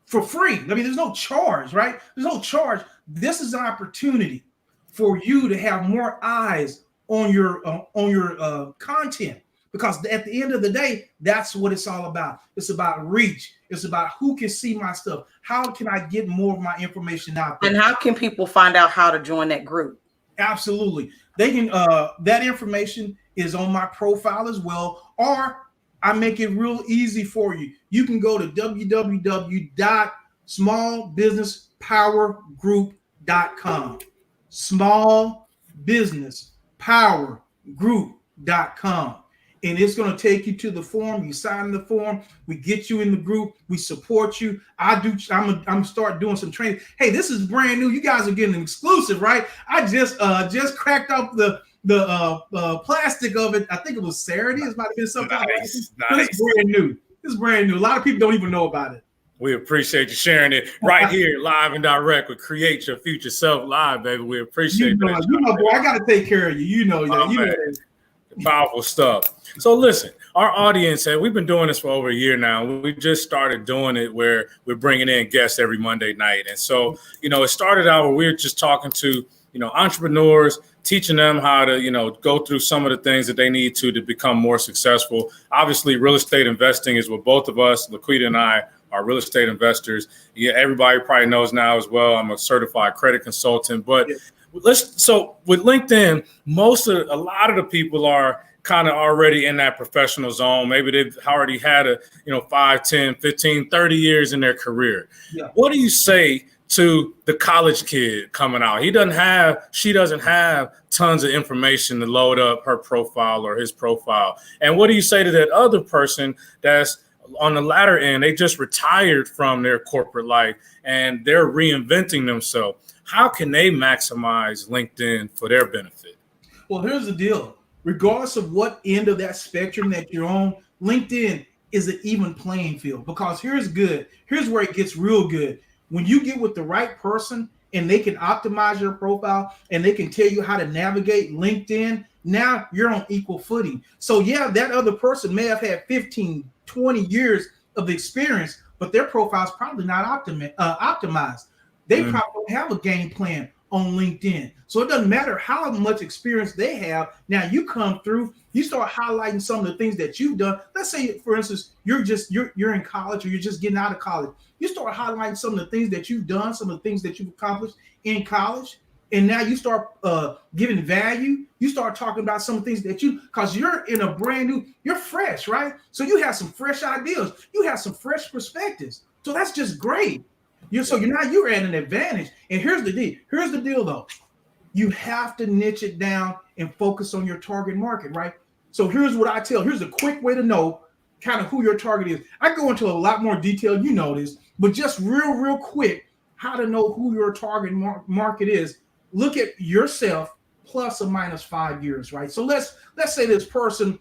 for free. I mean, there's no charge, right? There's no charge. This is an opportunity for you to have more eyes on your content. Because at the end of the day, that's what it's all about. It's about reach. It's about who can see my stuff. How can I get more of my information out there? And how can people find out how to join that group? Absolutely. They can, that information is on my profile as well, or I make it real easy for you. You can go to www.smallbusinesspowergroup.com. Smallbusinesspowergroup.com. And it's going to take you to the form. You sign the form. We get you in the group. We support you. I'm start doing some training. Hey, this is brand new. You guys are getting an exclusive, right? I just cracked up the plastic of it. I think it was Saturday. It might have been something. Nice. It's brand new. It's brand new. A lot of people don't even know about it. We appreciate you sharing it right here, live and direct with Create Your Future Self Live, baby. We appreciate that. Boy, I got to take care of you. You know that. Powerful stuff. So listen, our audience, we've been doing this for over a year now. We just started doing it where we're bringing in guests every Monday night. And so, it started out where we were just talking to, entrepreneurs, teaching them how to, go through some of the things that they need to become more successful. Obviously, real estate investing is what both of us, Laquita and I, are real estate investors. Yeah, everybody probably knows now as well. I'm a certified credit consultant, but so with LinkedIn, a lot of the people are kind of already in that professional zone. Maybe they've already had 5, 10, 15, 30 years in their career. Yeah. What do you say to the college kid coming out? She doesn't have tons of information to load up her profile or his profile. And what do you say to that other person that's on the latter end? They just retired from their corporate life and they're reinventing themselves. How can they maximize LinkedIn for their benefit? Well, here's the deal. Regardless of what end of that spectrum that you're on, LinkedIn is an even playing field, because here's where it gets real good. When you get with the right person and they can optimize your profile and they can tell you how to navigate LinkedIn, now you're on equal footing. So yeah, that other person may have had 15, 20 years of experience, but their profile is probably not optimized. They probably don't have a game plan on LinkedIn. So it doesn't matter how much experience they have. Now you come through, you start highlighting some of the things that you've done. Let's say, for instance, you're in college or you're just getting out of college. You start highlighting some of the things that you've done, some of the things that you've accomplished in college. And now you start giving value. You start talking about some things that because you're in a brand new, you're fresh, right? So you have some fresh ideas. You have some fresh perspectives. So that's just great. You're at an advantage. And here's the deal. Here's the deal, though. You have to niche it down and focus on your target market, right? So here's what I tell. Here's a quick way to know kind of who your target is. I go into a lot more detail, you know this, but just real quick, how to know who your target market is. Look at yourself plus or minus 5 years, right? So let's say this person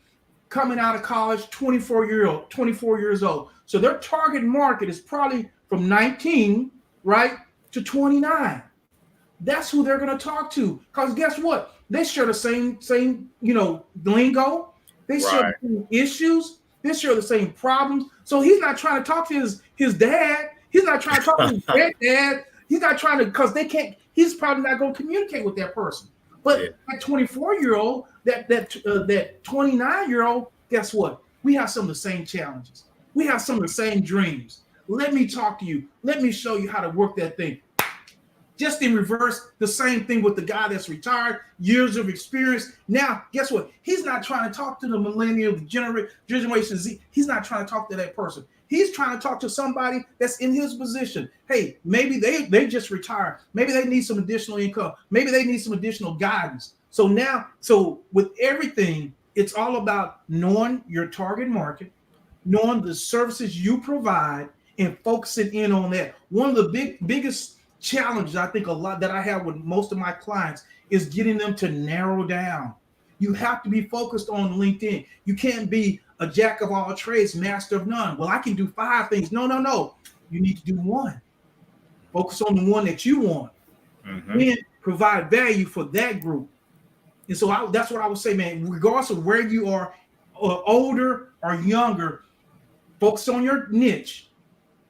coming out of college, 24 years old. So their target market is probably from 19, right, to 29. That's who they're going to talk to. Because guess what? They share the same lingo. They share the same issues. They share the same problems. So he's not trying to talk to his dad. He's not trying to talk to his dad. He's not trying to, because they can't, he's probably not going to communicate with that person. But that 24-year-old, that 29-year-old, guess what? We have some of the same challenges. We have some of the same dreams. Let me talk to you. Let me show you how to work that thing. Just in reverse, the same thing with the guy that's retired, years of experience. Now, guess what? He's not trying to talk to the millennial Generation Z. He's not trying to talk to that person. He's trying to talk to somebody that's in his position. Hey, maybe they just retired. Maybe they need some additional income. Maybe they need some additional guidance. So with everything, it's all about knowing your target market, knowing the services you provide, and focusing in on that. One of the biggest challenges I think that I have with most of my clients is getting them to narrow down. You have to be focused on LinkedIn. You can't be a jack of all trades, master of none. Well, I can do 5 things. No. You need to do one. Focus on the one that you want. Then provide value for that group. And so that's what I would say, man, regardless of where you are, older or younger, focus on your niche,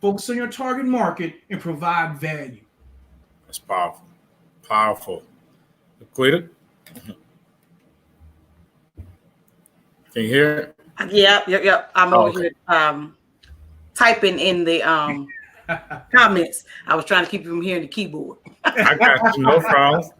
focus on your target market, and provide value. That's powerful. Powerful. Laquita? Can you hear it? Yep. I'm over here typing in the comments. I was trying to keep you from hearing the keyboard. I got you. No problem.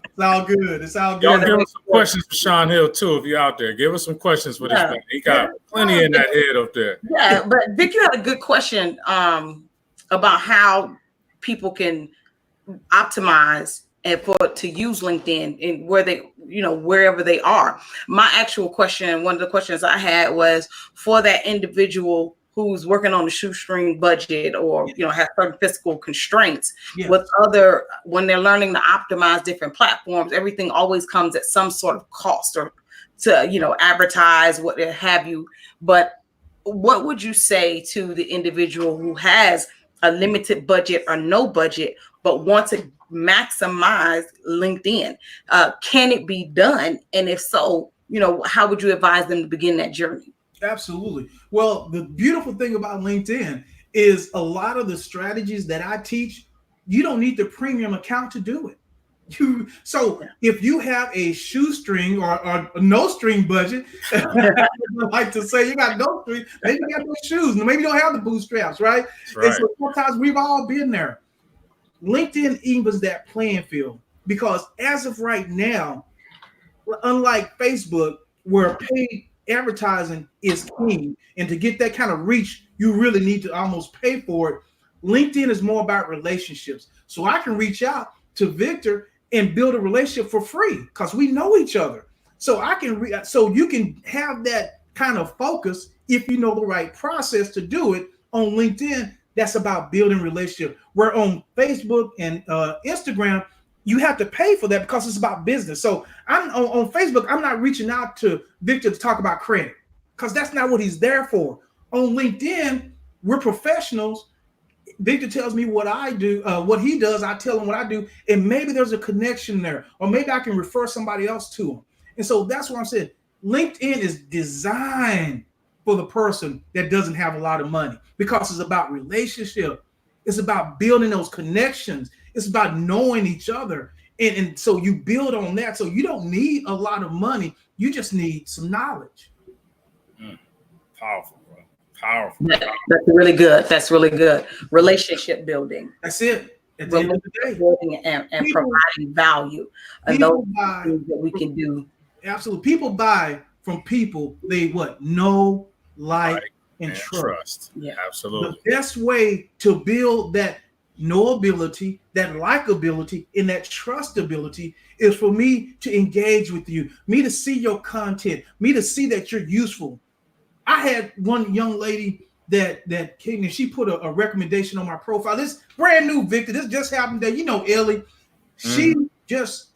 It's all good. It's all good. Y'all give us some questions for Sean Hill, too, if you're out there. Give us some questions for this man. He got plenty in that head up there. Yeah, but Vic, you had a good question about how people can optimize and to use LinkedIn in where they, wherever they are. My actual question, one of the questions I had was for that individual who's working on a shoestring budget or, has certain fiscal constraints when they're learning to optimize different platforms, everything always comes at some sort of cost or to, advertise, what have you. But what would you say to the individual who has a limited budget or no budget, but wants to maximize LinkedIn? Can it be done? And if so, how would you advise them to begin that journey? Absolutely. Well, the beautiful thing about LinkedIn is a lot of the strategies that I teach, you don't need the premium account to do it. If you have a shoestring or a no string budget, I like to say you got no string, maybe you got no shoes, maybe you don't have the bootstraps, right? And so sometimes we've all been there. LinkedIn evens that playing field because as of right now, unlike Facebook, where paid advertising is king, and to get that kind of reach, you really need to almost pay for it. LinkedIn is more about relationships. So I can reach out to Victor and build a relationship for free because we know each other. So so you can have that kind of focus if you know the right process to do it on LinkedIn. That's about building relationship. Where on Facebook and Instagram, you have to pay for that because it's about business. So I'm on Facebook, I'm not reaching out to Victor to talk about credit because that's not what he's there for. On LinkedIn, we're professionals. Victor tells me what I do, what he does. I tell him what I do, and maybe there's a connection there, or maybe I can refer somebody else to him. And so that's what I'm saying. LinkedIn is designed for the person that doesn't have a lot of money, because it's about relationship. It's about building those connections. It's about knowing each other. And so you build on that. So you don't need a lot of money. You just need some knowledge. Powerful, bro. Powerful. That's really good. That's really good. Relationship building. That's it. At the end of the day, building and providing value. And those things that we can do. Absolutely. People buy from people they know, like, and trust. Yeah, absolutely. The best way to build that knowability, that likability, and that trustability is for me to engage with you, me to see your content, me to see that you're useful. I had one young lady that came and she put a recommendation on my profile. This brand new, Victor. This just happened that, Ellie. She just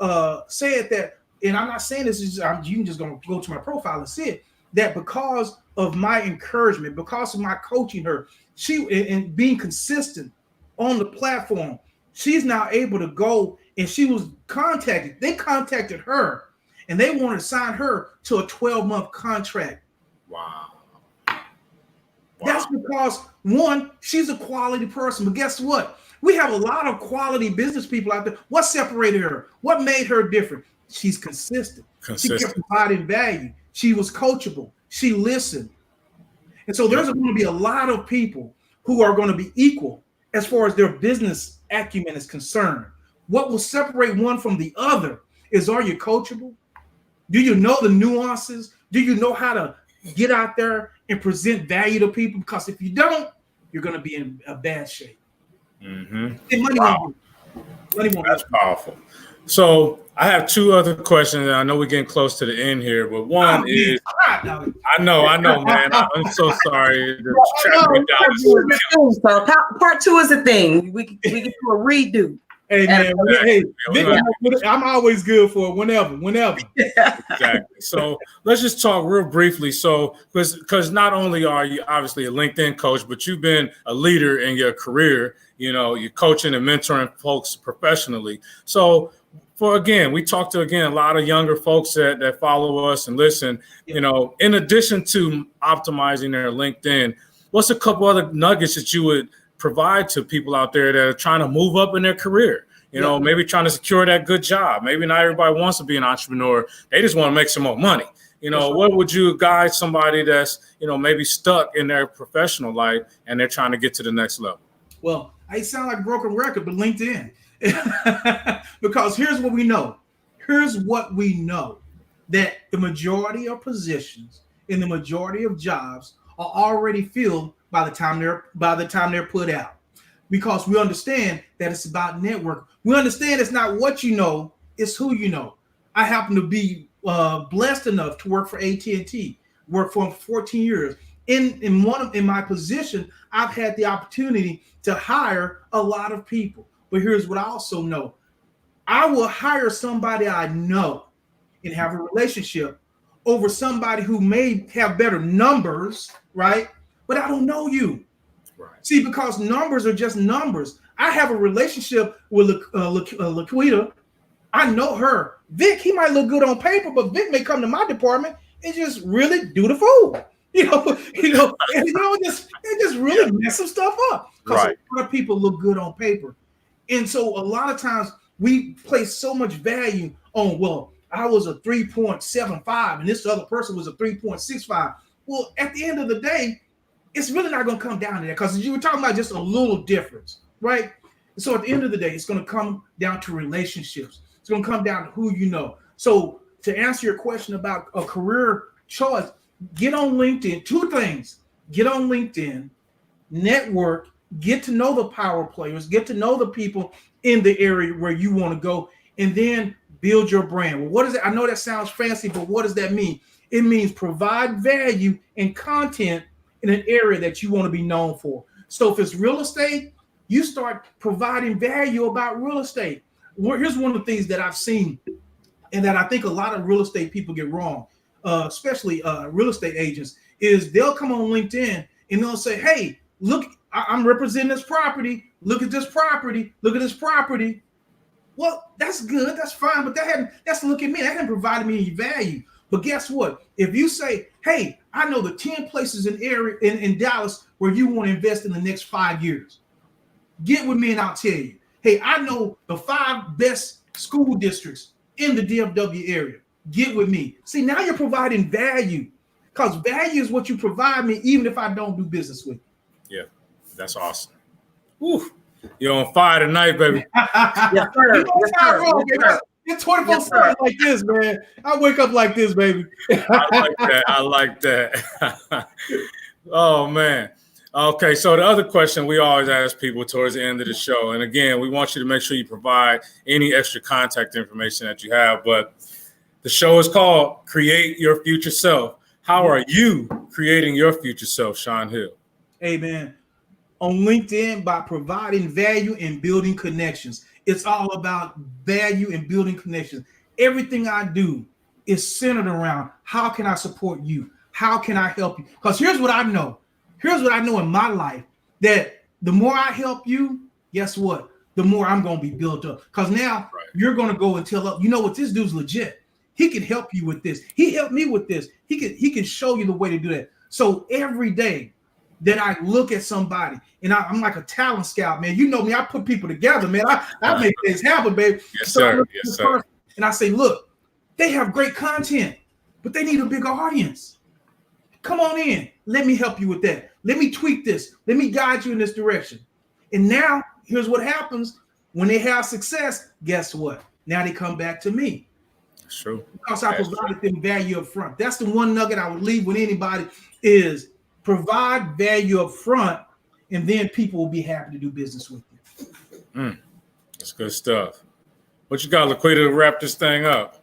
said that, and I'm not saying this is, you can just gonna go to my profile and see it, that because of my encouragement, because of my coaching her, and being consistent on the platform, she's now able to go, and she was contacted. They contacted her, and they wanted to sign her to a 12-month contract. Wow. That's because, one, she's a quality person. But guess what? We have a lot of quality business people out there. What separated her? What made her different? She's consistent. She kept providing value. She was coachable. She listened. And so there's going to be a lot of people who are going to be equal as far as their business acumen is concerned. What will separate one from the other is, are you coachable? Do you know the nuances? Do you know how to get out there and present value to people? Because if you don't, you're going to be in a bad shape. That's powerful. So I have two other questions, and I know we're getting close to the end here, but one is, I know, man. I'm so sorry. Part two is a thing. We can do a redo. Hey, man. I'm always good for it whenever. Exactly. So let's just talk real briefly. So, because not only are you obviously a LinkedIn coach, but you've been a leader in your career. You're coaching and mentoring folks professionally. So, we talked to, a lot of younger folks that follow us and listen. In addition to optimizing their LinkedIn, what's a couple other nuggets that you would provide to people out there that are trying to move up in their career? Maybe trying to secure that good job. Maybe not everybody wants to be an entrepreneur. They just want to make some more money. What would you guide somebody that's, maybe stuck in their professional life and they're trying to get to the next level? Well, I sound like a broken record, but LinkedIn. Because here's what we know. That the majority of positions in the majority of jobs are already filled by the time they're put out. Because we understand that it's about network. We understand it's not what you know, it's who you know. I happen to be blessed enough to work for AT&T, work for 14 years. In my position, I've had the opportunity to hire a lot of people. But here's what I also know. I will hire somebody I know and have a relationship over somebody who may have better numbers, right? But I don't know you. Right. See, because numbers are just numbers. I have a relationship with Laquita. I know her. Vic, he might look good on paper, but Vic may come to my department and just really do the fool. Just really mess some stuff up. Because a lot of people look good on paper. And so a lot of times we place so much value on, well, I was a 3.75 and this other person was a 3.65. Well, at the end of the day, it's really not going to come down to that, because you were talking about just a little difference, right? So at the end of the day, it's going to come down to relationships. It's going to come down to who you know. So to answer your question about a career choice, get on LinkedIn. Two things: get on LinkedIn, network, get to know the power players, get to know the people in the area where you want to go, and then build your brand. Well, what is it? I know that sounds fancy, but what does that mean? It means provide value and content in an area that you want to be known for. So if it's real estate, you start providing value about real estate. Here's one of the things that I've seen and that I think a lot of real estate people get wrong, especially real estate agents, is they'll come on LinkedIn and they'll say, hey, look, I'm representing this property. Look at this property. Look at this property. Well, that's good. That's fine. But that's look at me. That hasn't provided me any value. But guess what? If you say, hey, I know the 10 places in Dallas where you want to invest in the next 5 years, get with me and I'll tell you. Hey, I know the 5 best school districts in the DFW area. Get with me. See, now you're providing value, because value is what you provide me, even if I don't do business with you. Yeah, that's awesome. Woo. You're on fire tonight, baby. Yes, sir. You know, Tyrone, baby. It's 24/7 like this, man. I wake up like this, baby. I like that. Oh, man. Okay, so the other question we always ask people towards the end of the show, and again, we want you to make sure you provide any extra contact information that you have, but the show is called Create Your Future Self. How are you creating your future self, Sean Hill? Amen. On LinkedIn, by providing value and building connections. It's all about value and building connections. Everything I do is centered around how can I support you? How can I help you? Because here's what I know. Here's what I know in my life, that the more I help you, guess what? The more I'm going to be built up. Because now you're going to go and tell up, you know what, this dude's legit. He can help you with this. He helped me with this. He can show you the way to do that. So every day that I look at somebody, and I'm like a talent scout, man. You know me, I put people together, man. I make things happen, baby. Yes, so sir. Yes, sir. And I say, look, they have great content, but they need a bigger audience. Come on in. Let me help you with that. Let me tweak this. Let me guide you in this direction. And now here's what happens when they have success. Guess what? Now they come back to me. That's true. Because I provided them value up front. That's the one nugget I would leave with anybody is provide value up front, and then people will be happy to do business with you. That's good stuff. What you got, Laquita, to wrap this thing up?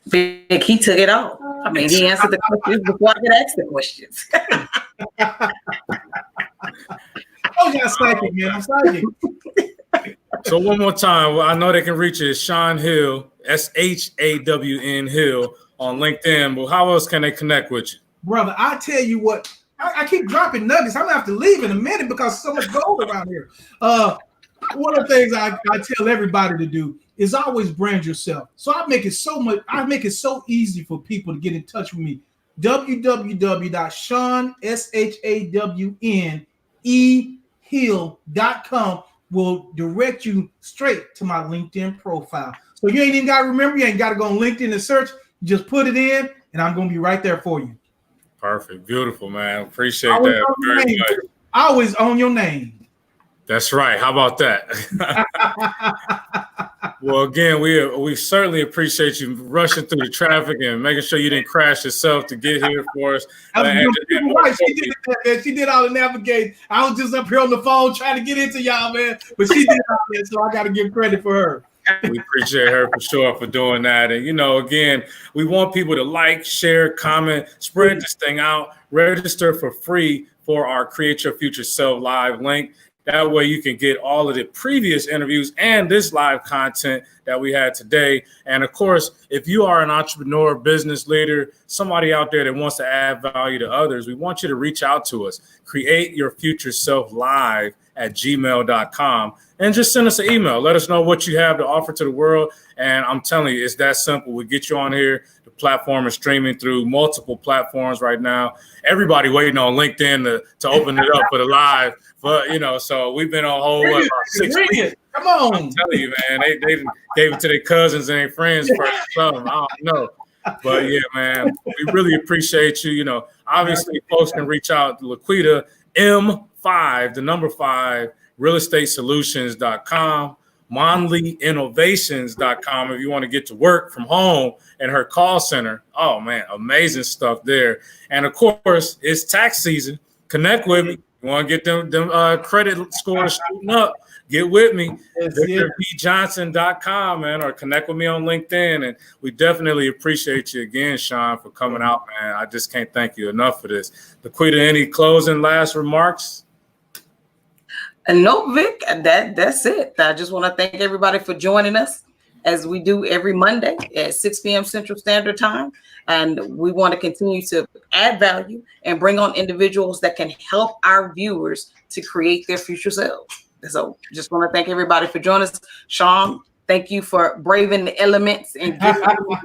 Big, he took it all. I mean, he answered the questions before I could ask the questions. Oh, yeah, psychic, man. I'm psychic. So one more time, well, I know they can reach you. Sean Hill, SHAWN Hill on LinkedIn. But how else can they connect with you? Brother, I tell you what, I keep dropping nuggets. I'm going to have to leave in a minute because so much gold around here. One of the things I tell everybody to do is always brand yourself. So I make it so easy for people to get in touch with me. www.ShawnShawnEhill.com will direct you straight to my LinkedIn profile. So you ain't even got to remember, you ain't got to go on LinkedIn and search. You just put it in, and I'm going to be right there for you. Perfect. Beautiful, man. Appreciate that very much. I always own your name. That's right. How about that? Well, again, we certainly appreciate you rushing through the traffic and making sure you didn't crash yourself to get here for us. She did all the navigating. I was just up here on the phone trying to get into y'all, man. But she did all that, so I got to give credit for her. We appreciate her for sure for doing that. And, you know, again, we want people to like, share, comment, spread this thing out, register for free for our Create Your Future Self live link. That way you can get all of the previous interviews and this live content that we had today. And of course, if you are an entrepreneur, business leader, somebody out there that wants to add value to others, we want you to reach out to us. Create Your Future Self live at gmail.com and just send us an email. Let us know what you have to offer to the world. And I'm telling you, it's that simple. We get you on here. The platform is streaming through multiple platforms right now. Everybody waiting on LinkedIn to open it up for the live. But, you know, so we've been on hold about 6 weeks. Come on. I'm telling you, man, they gave it to their cousins and their friends first. Something. I don't know. But, yeah, man, we really appreciate you. You know, obviously, folks can reach out to Laquita M5, the number 5, realestatesolutions.com, monleyinnovations.com if you want to get to work from home, and her call center. Oh, man, amazing stuff there. And, of course, it's tax season. Connect with me. You want to get them credit scores shooting up, get with me. VictorBJohnson.com, man, or connect with me on LinkedIn. And we definitely appreciate you again, Sean, for coming out, man. I just can't thank you enough for this. Laquita, any closing last remarks? No, Vic, that's it. I just want to thank everybody for joining us. as we do every Monday at 6 p.m. Central Standard Time. And we want to continue to add value and bring on individuals that can help our viewers to create their future selves. So just want to thank everybody for joining us. Sean, thank you for braving the elements and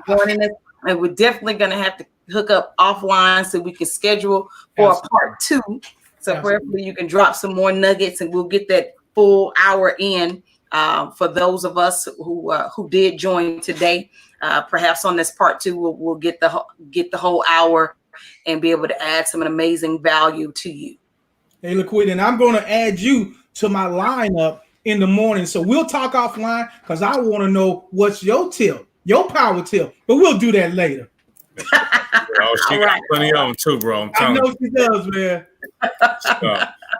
joining us. And we're definitely going to have to hook up offline so we can schedule for a part 2. So prayerfully you can drop some more nuggets and we'll get that full hour in for those of us who did join today. Perhaps on this part 2, we'll get the whole hour and be able to add some amazing value to you. Hey, LaQuita, and I'm going to add you to my lineup in the morning. So we'll talk offline because I want to know what's your tip, your power tip. But we'll do that later. Oh, she got plenty of them too, bro. I know she does, man.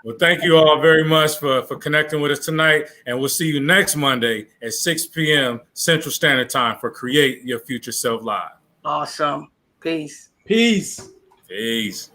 Well, thank you all very much for connecting with us tonight. And we'll see you next Monday at 6 p.m. Central Standard Time for Create Your Future Self Live. Awesome. Peace. Peace. Peace.